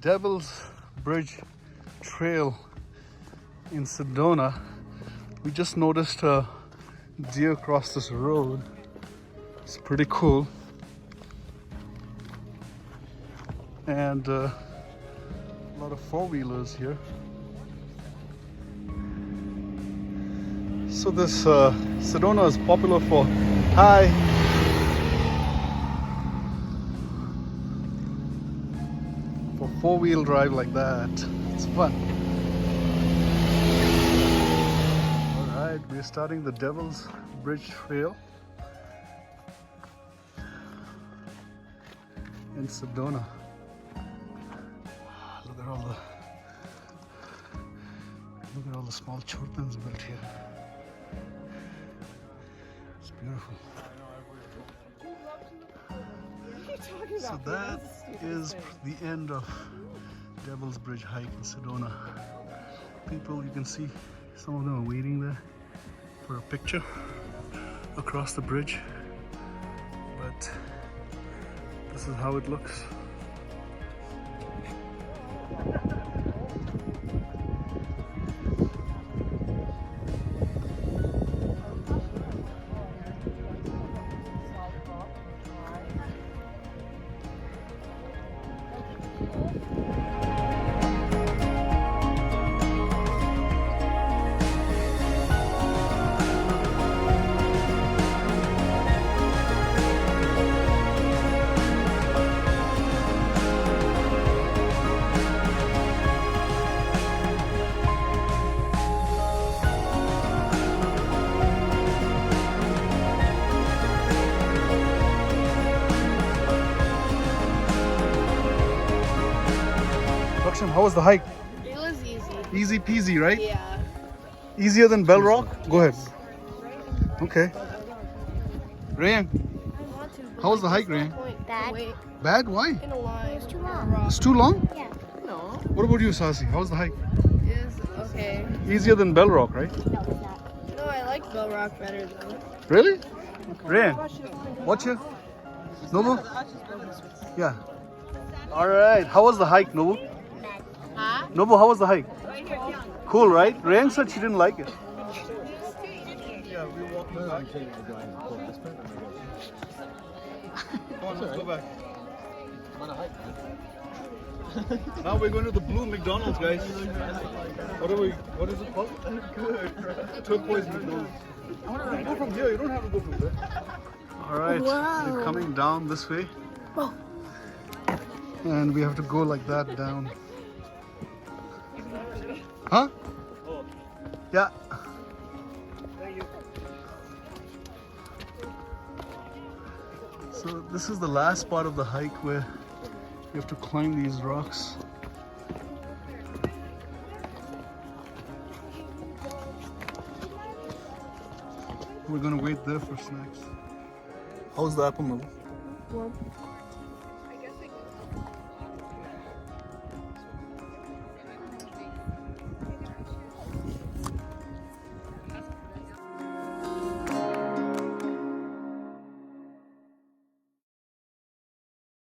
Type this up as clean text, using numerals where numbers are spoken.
Devil's Bridge Trail in Sedona. We just noticed a deer cross this road. It's pretty cool. And a lot of four-wheelers here. So this Sedona is popular for four-wheel drive like that. It's fun. Alright, we're starting the Devil's Bridge Trail in Sedona. Look at all the small churpins built here. It's beautiful. So that is the end of Devil's Bridge hike in Sedona. People, you can see some of them are waiting there for a picture across the bridge. But this is how it looks. How was the hike? It was easy. Easy peasy, right? Yeah. Easier than Bell Rock? Go ahead. Okay. Rayan, how was the hike, Rayan? Bad. Bad? Why? In a line. It's too long. It's too long? Yeah. No. What about you, Sasi? How was the hike? It was okay. Easier than Bell Rock, right? No, it's not. No, I like Bell Rock better though. Really? Rayan, watch it. Nobu? Yeah. Alright, how was the hike, Nobu? Huh? Nobu, how was the hike? Cool, right? Rayan said she didn't like it. Yeah, we walked back. Come on, let's go back. Now we're going to the blue McDonald's, guys. What is it called? Turquoise McDonald's. You go from here, you don't have to go from there. Alright, we're coming down this way. Whoa. And we have to go like that down. Huh? Yeah. So this is the last part of the hike where you have to climb these rocks. We're gonna wait there for snacks. How's the apple, Nobu? Warm.